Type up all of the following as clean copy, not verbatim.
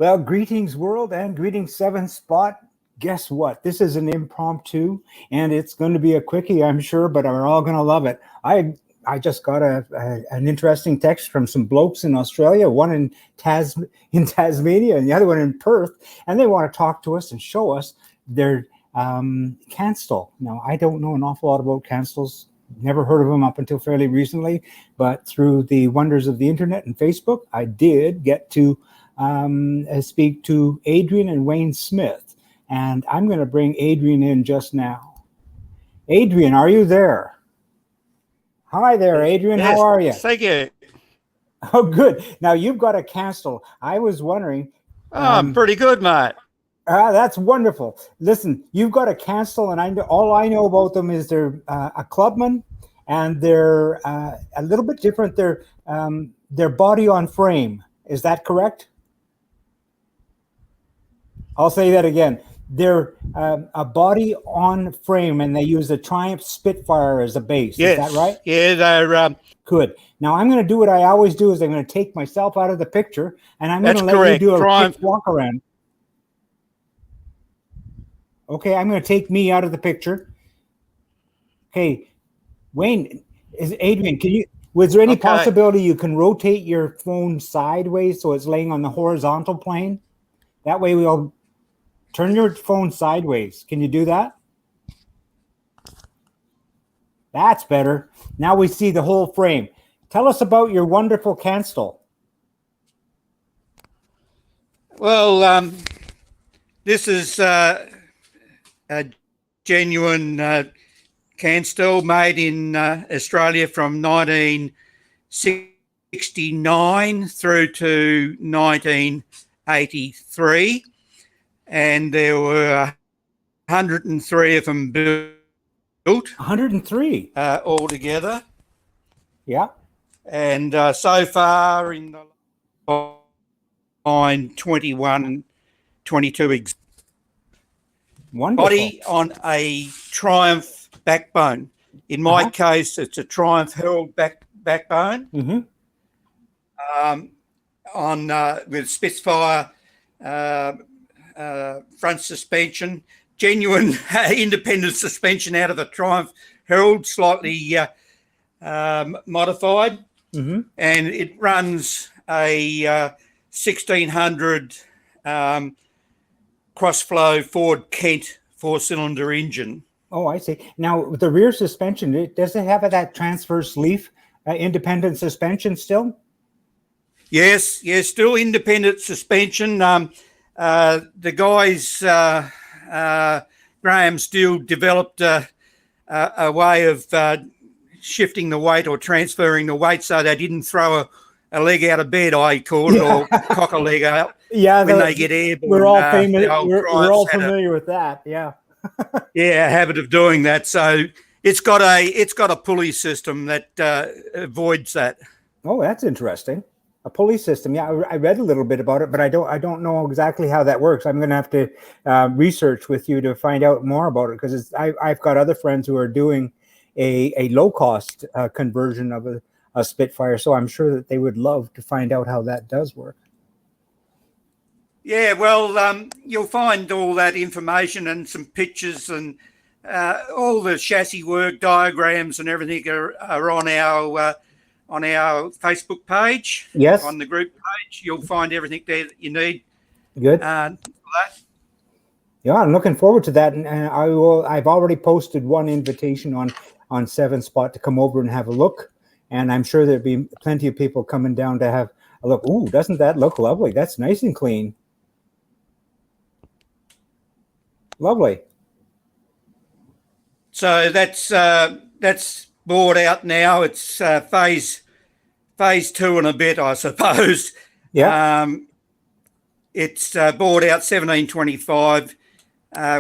Well, greetings world and greetings 7 Spot. Guess what? This is an impromptu and it's going to be a quickie, I'm sure, but we're all going to love it. I just got an interesting text from some blokes in Australia, one in Tasmania and the other one in Perth, and they want to talk to us and show us their Canstel. Now, I don't know an awful lot about Canstels. Never heard of them up until fairly recently, but through the wonders of the internet and Facebook, I did get to speak to Adrian and Wayne Smith, and I'm going to bring Adrian in just now. Adrian, are you there? Hi there, Adrian. Yes, how are you? Thank you. Oh, good. Now, you've got a Canstel. I was wondering. I'm pretty good, mate. That's wonderful. Listen, you've got a Canstel, and all I know about them is they're a Clubman, and they're a little bit different. They're body on frame. Is that correct? I'll say that again. They're a body on frame, and they use the Triumph Spitfire as a base. Yes. Is that right? Yeah, they're good. Now I'm going to do what I always do: is I'm going to take myself out of the picture, and I'm going to let you do a quick walk around. Okay, I'm going to take me out of the picture. Okay, Wayne, Adrian, was there any possibility you can rotate your phone sideways so it's laying on the horizontal plane? That way we'll turn your phone sideways. Can you do that? That's better. Now we see the whole frame. Tell us about your wonderful Canstel. Well, this is a genuine Canstel made in Australia from 1969 through to 1983, and there were 103 of them built. 103 altogether. Yeah. And so far in the line 21, 22 Wonderful. Body on a Triumph backbone. In my case, it's a Triumph Herald backbone. With Spitfire front suspension, genuine independent suspension out of the Triumph Herald, slightly modified, and it runs a 1600 cross-flow Ford Kent 4-cylinder engine. Oh, I see. Now, the rear suspension, does it have that transverse leaf independent suspension still? Yes, still independent suspension. The guys, Graham Steele, developed a way of shifting the weight or transferring the weight so they didn't throw a leg out of bed, I call it, or cock a leg out when they get airborne. We're all famous. We're all familiar with that. Yeah. Yeah, a habit of doing that. So it's got a pulley system that avoids that. Oh, that's interesting. A pulley system. Yeah, I read a little bit about it, but I don't know exactly how that works. I'm going to have to research with you to find out more about it, because I've got other friends who are doing a low cost conversion of a Spitfire, so I'm sure that they would love to find out how that does work. Yeah, well, you'll find all that information and some pictures and all the chassis work diagrams and everything are on our Facebook page. Yes. On the group page, you'll find everything there that you need. Good. For that. Yeah, I'm looking forward to that, and I've already posted one invitation on 7 Spot to come over and have a look, and I'm sure there'll be plenty of people coming down to have a look. Ooh, doesn't that look lovely? That's nice and clean. Lovely. So that's bored out now. It's phase 2 and a bit, I suppose. Yeah. It's bored out 1725.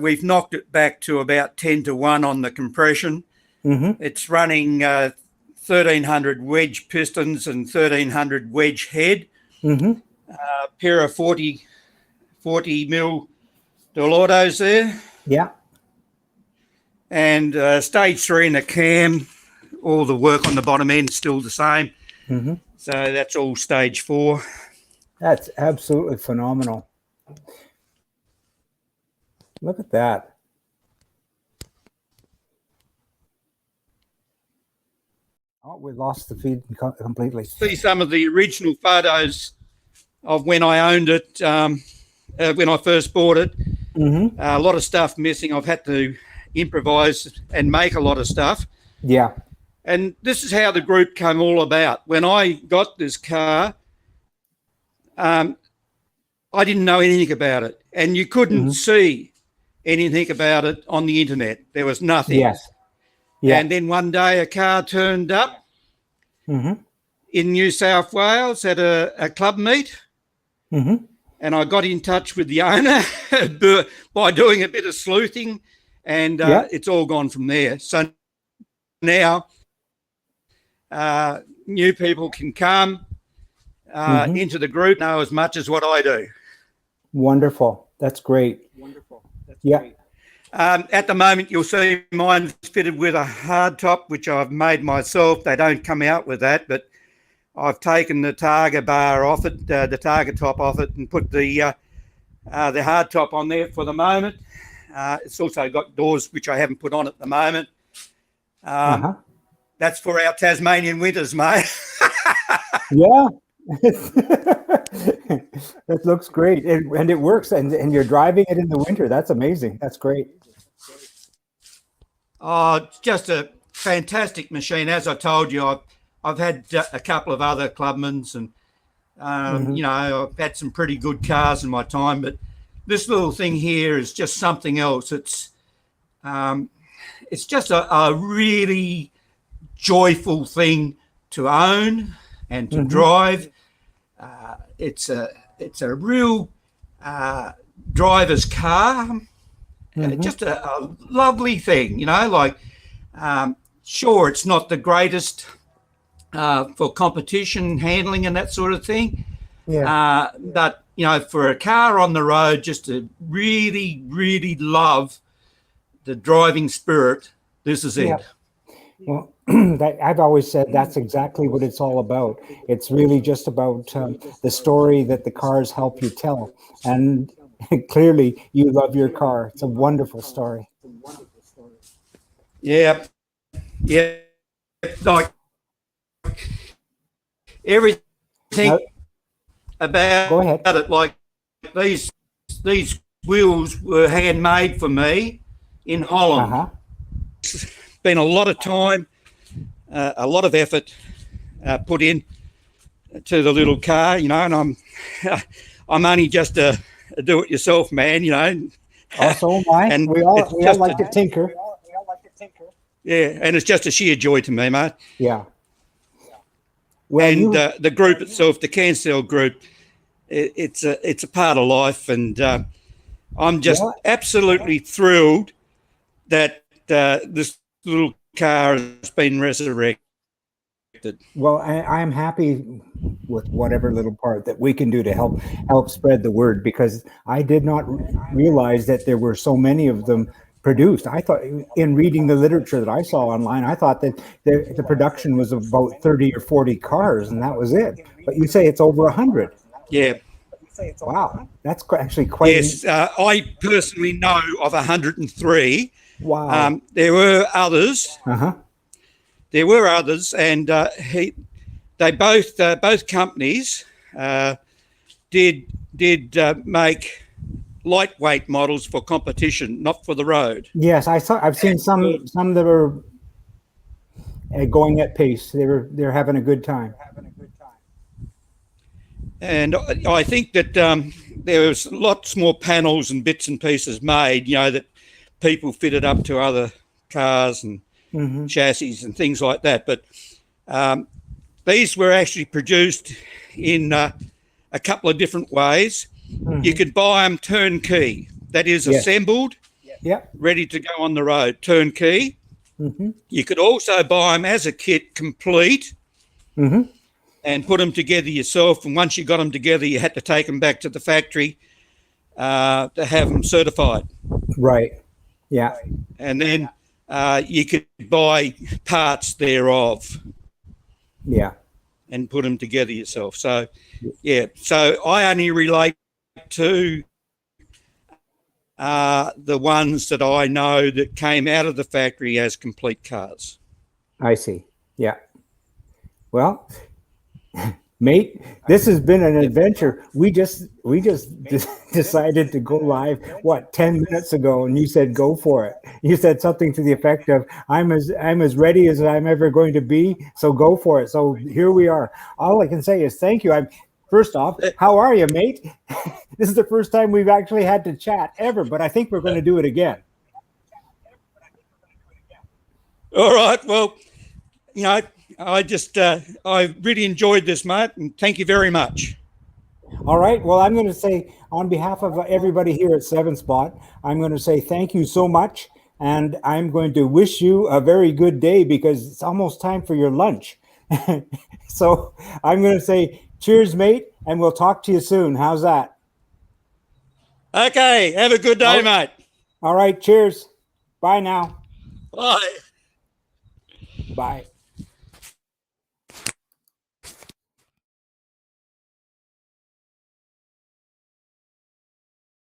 We've knocked it back to about 10-1 on the compression. It's running 1300 wedge pistons and 1300 wedge head. Pair of 40 mil Delortos there. Yeah. And stage 3 in the cam, all the work on the bottom end is still the same. So that's all stage 4. That's absolutely phenomenal. Look at that. Oh, we lost the feed completely. See some of the original photos of when I owned it, when I first bought it. Mm-hmm. A lot of stuff missing. I've had to improvise and make a lot of stuff. Yeah. And this is how the group came all about. When I got this car, I didn't know anything about it. And you couldn't see anything about it on the internet. There was nothing. Yes. Yeah. And then one day a car turned up in New South Wales at a club meet. And I got in touch with the owner by doing a bit of sleuthing, and it's all gone from there. So now new people can come into the group, know as much as what I do. Wonderful. That's great. Great. At the moment, you'll see mine's fitted with a hard top, which I've made myself. They don't come out with that, but I've taken the Targa bar off it, the Targa top off it, and put the hard top on there for the moment. It's also got doors which I haven't put on at the moment. That's for our Tasmanian winters, mate. Yeah. That looks great, and it works, and you're driving it in the winter. That's amazing. That's great. Oh, it's just a fantastic machine. As I told you, I've had a couple of other Clubmans, and you know, I've had some pretty good cars in my time, but this little thing here is just something else. It's just a really joyful thing to own and to drive. It's a real driver's car. Just a lovely thing, you know. Like, sure, it's not the greatest for competition handling and that sort of thing. Yeah. But you know, for a car on the road, just to really, really love the driving spirit, this is it. Well, I've always said that's exactly what it's all about. It's really just about the story that the cars help you tell. And clearly, you love your car. It's a wonderful story. Yeah. Yeah. Like everything about it, like these wheels were handmade for me in Holland. It's been a lot of time, a lot of effort put in to the little car, you know, and I'm only just a do-it-yourself man, you know. So am I. And we all like to tinker. Yeah, and it's just a sheer joy to me, mate. Yeah. Well, and the group itself, the Canstel group, it's a part of life, and I'm just absolutely thrilled that this little car has been resurrected. Well, I'm happy with whatever little part that we can do to help spread the word, because I did not realize that there were so many of them produced. I thought, in reading the literature that I saw online, I thought that the production was about 30 or 40 cars, and that was it. But you say it's over 100. Yeah. Wow, that's actually quite. Yes, I personally know of 103. Wow. There were others. There were others, and they both companies did make lightweight models for competition, not for the road. Yes, I've seen some that are going at pace. They're having a good time. And I think that there was lots more panels and bits and pieces made, you know, that people fitted up to other cars and chassis and things like that. But these were actually produced in a couple of different ways. You could buy them turnkey, that is assembled, ready to go on the road, turnkey. You could also buy them as a kit, complete, and put them together yourself. And once you got them together, you had to take them back to the factory to have them certified. Right. Yeah. And then you could buy parts thereof. Yeah. And put them together yourself. So, yeah. So I only relate to are the ones that I know that came out of the factory as complete cars. I see. Yeah. Well, mate, this has been an adventure. We just decided to go live 10 minutes ago, and you said go for it. You said something to the effect of I'm as ready as I'm ever going to be, so go for it. So here we are. All I can say is thank you. First off, how are you, mate? This is the first time we've actually had to chat ever, but I think we're going to do it again. All right. Well, you know, I really enjoyed this, mate, and thank you very much. All right. Well, I'm going to say on behalf of everybody here at Seven Spot, I'm going to say thank you so much. And I'm going to wish you a very good day because it's almost time for your lunch. So I'm going to say cheers, mate, and we'll talk to you soon. How's that? Okay. Have a good day, mate. All right. Cheers. Bye now. Bye. Bye.